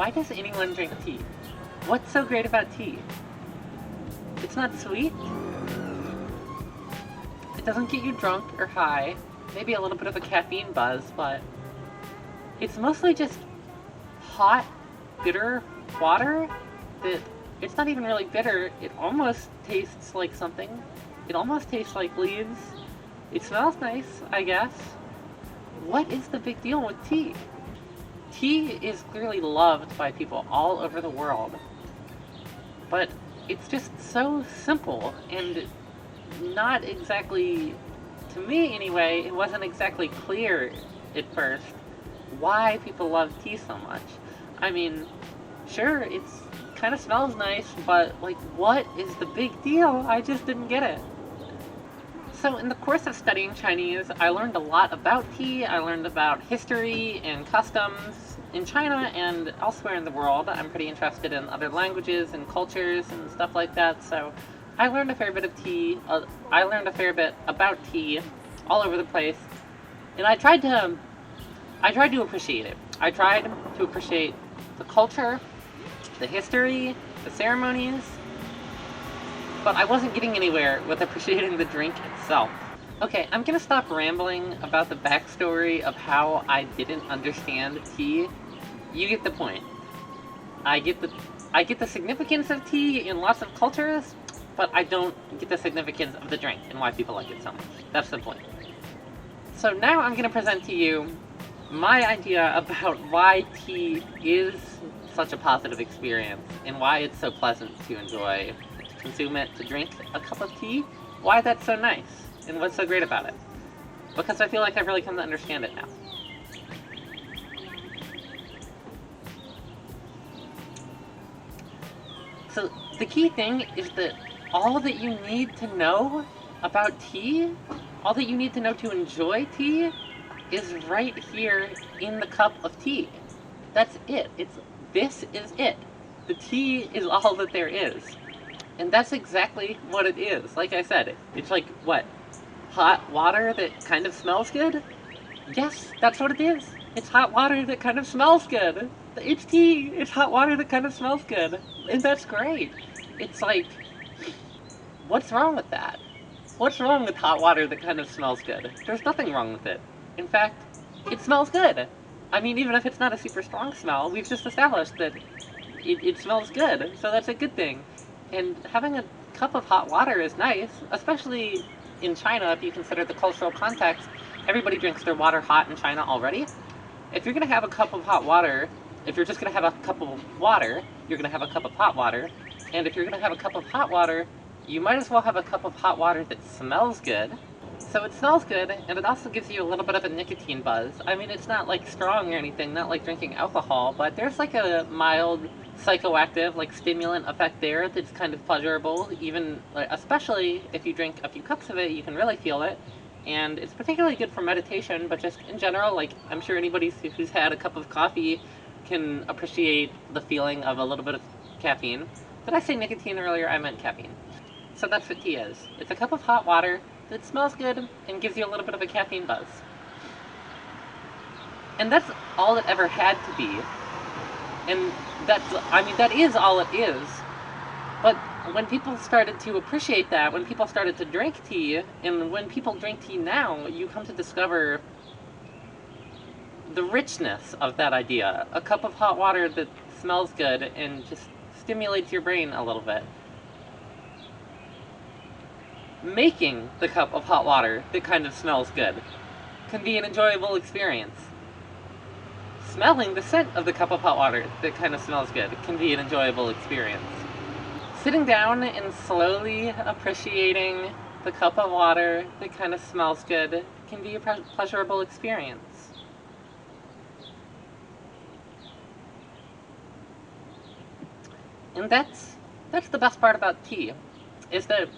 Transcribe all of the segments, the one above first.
Why does anyone drink tea? What's so great about tea? It's not sweet. It doesn't get you drunk or high. Maybe a little bit of a caffeine buzz, but it's mostly just hot, bitter water that it's not even really bitter. It almost tastes like something. It almost tastes like leaves. It smells nice, I guess. What is the big deal with tea? Tea is clearly loved by people all over the world, but it's just so simple and not exactly, to me anyway, it wasn't exactly clear at first why people love tea so much. I mean, sure, it's kind of smells nice, but like, what is the big deal? I just didn't get it. So in the course of studying Chinese, I learned a lot about tea. I learned about history and customs in China and elsewhere in the world. I'm pretty interested in other languages and cultures and stuff like that, so I learned a fair bit of tea. I learned a fair bit about tea all over the place, and I tried to appreciate it. I tried to appreciate the culture, the history, the ceremonies, but I wasn't getting anywhere with appreciating the drink itself. Okay, I'm gonna stop rambling about the backstory of how I didn't understand tea. You get the point. I get the significance of tea in lots of cultures, but I don't get the significance of the drink and why people like it so much. That's the point. So now I'm gonna present to you my idea about why tea is such a positive experience and why it's so pleasant to enjoy, to consume it, to drink a cup of tea, why that's so nice and what's so great about it. Because I feel like I've really come to understand it now. So the key thing is that all that you need to know about tea, all that you need to know to enjoy tea, is right here in the cup of tea. That's it. This is it. The tea is all that there is. And that's exactly what it is. Like I said, it's like, what? Hot water that kind of smells good? Yes, that's what it is. It's hot water that kind of smells good. It's tea. It's hot water that kind of smells good. And that's great. It's like, what's wrong with that? What's wrong with hot water that kind of smells good? There's nothing wrong with it. In fact, it smells good. I mean, even if it's not a super strong smell, we've just established that it smells good, so that's a good thing. And having a cup of hot water is nice, especially in China if you consider the cultural context. Everybody drinks their water hot in China already. If you're gonna have a cup of hot water, if you're just gonna have a cup of water, you're gonna have a cup of hot water. And if you're gonna have a cup of hot water, you might as well have a cup of hot water that smells good. So it smells good, and it also gives you a little bit of a nicotine buzz. I mean, it's not like strong or anything, not like drinking alcohol, but there's like a mild psychoactive, like stimulant effect there that's kind of pleasurable. Even, especially if you drink a few cups of it, you can really feel it. And it's particularly good for meditation, but just in general, like, I'm sure anybody who's had a cup of coffee can appreciate the feeling of a little bit of caffeine. Did I say nicotine earlier? I meant caffeine. So that's what tea is. It's a cup of hot water that smells good and gives you a little bit of a caffeine buzz. And that's all it ever had to be. And that is all it is. But when people started to appreciate that, when people started to drink tea, and when people drink tea now, you come to discover the richness of that idea. A cup of hot water that smells good and just stimulates your brain a little bit. Making the cup of hot water that kind of smells good can be an enjoyable experience. Smelling the scent of the cup of hot water that kind of smells good can be an enjoyable experience. Sitting down and slowly appreciating the cup of water that kind of smells good can be a pleasurable experience. And that's the best part about tea, is that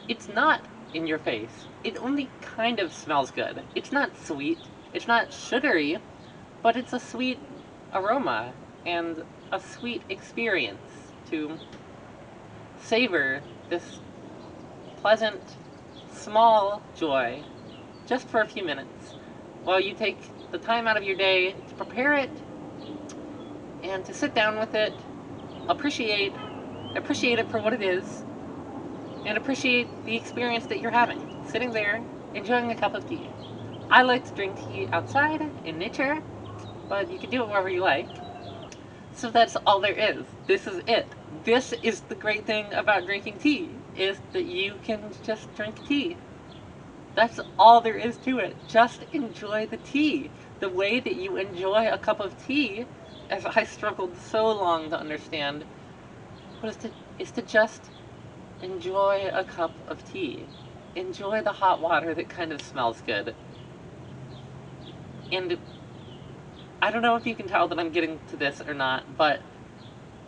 it's not in your face. It only kind of smells good. It's not sweet, it's not sugary, but it's a sweet aroma and a sweet experience to savor this pleasant, small joy just for a few minutes while you take the time out of your day to prepare it and to sit down with it, appreciate it for what it is, and appreciate the experience that you're having, sitting there, enjoying a cup of tea. I like to drink tea outside, in nature, but you can do it wherever you like. So that's all there is. This is it. This is the great thing about drinking tea, is that you can just drink tea. That's all there is to it. Just enjoy the tea. The way that you enjoy a cup of tea, as I struggled so long to understand, is to just enjoy a cup of tea. Enjoy the hot water that kind of smells good. And I don't know if you can tell that I'm getting to this or not, but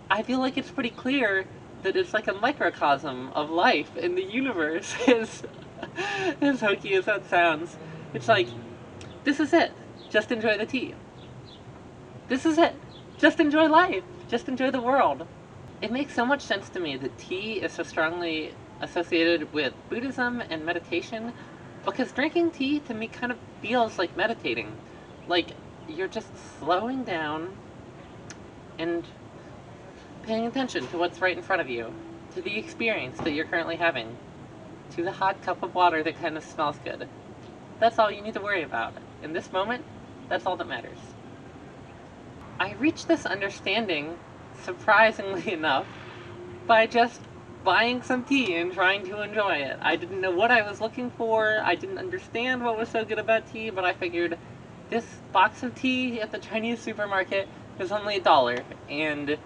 I feel like it's pretty clear that it's like a microcosm of life in the universe, as hokey as that sounds. It's like, this is it. Just enjoy the tea. This is it. Just enjoy life. Just enjoy the world. It makes so much sense to me that tea is so strongly associated with Buddhism and meditation, because drinking tea to me kind of feels like meditating. Like, you're just slowing down and paying attention to what's right in front of you, to the experience that you're currently having, to the hot cup of water that kind of smells good. That's all you need to worry about. In this moment, that's all that matters. I reached this understanding, surprisingly enough, by just buying some tea and trying to enjoy it. I didn't know what I was looking for, I didn't understand what was so good about tea, but I figured this box of tea at the Chinese supermarket is only $1, and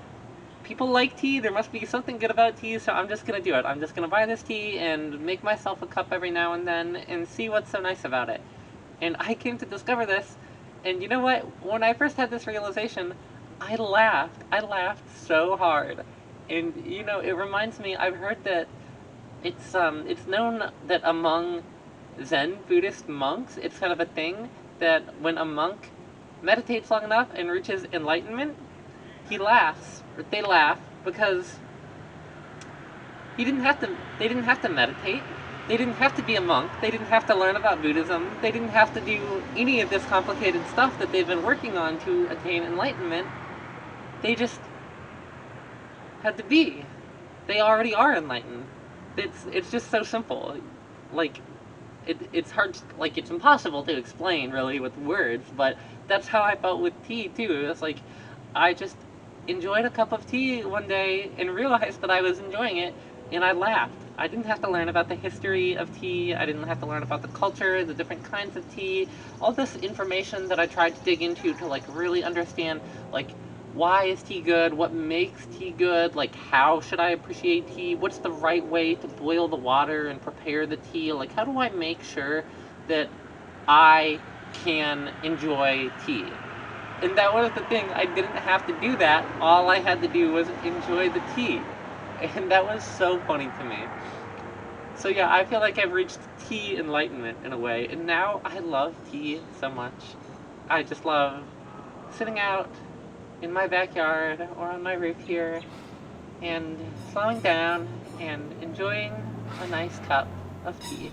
people like tea, there must be something good about tea, so I'm just gonna do it. I'm just gonna buy this tea and make myself a cup every now and then and see what's so nice about it. And I came to discover this, and you know what? When I first had this realization, I laughed. I laughed so hard. And you know, it reminds me, I've heard that it's known that among Zen Buddhist monks, it's kind of a thing that when a monk meditates long enough and reaches enlightenment, he laughs, or they laugh, because they didn't have to meditate, they didn't have to be a monk, they didn't have to learn about Buddhism, they didn't have to do any of this complicated stuff that they've been working on to attain enlightenment. They just had to be. They already are enlightened. It's just so simple. Like, it's hard, like, it's impossible to explain, really, with words, but that's how I felt with tea, too. It's like, I just enjoyed a cup of tea one day and realized that I was enjoying it, and I laughed. I didn't have to learn about the history of tea, I didn't have to learn about the culture, the different kinds of tea, all this information that I tried to dig into to, like, really understand, like, why is tea good, what makes tea good, like, how should I appreciate tea, what's the right way to boil the water and prepare the tea, like, how do I make sure that I can enjoy tea? And that was the thing, I didn't have to do that, all I had to do was enjoy the tea. And that was so funny to me. So yeah, I feel like I've reached tea enlightenment in a way, and now I love tea so much. I just love sitting out in my backyard or on my roof here and slowing down and enjoying a nice cup of tea.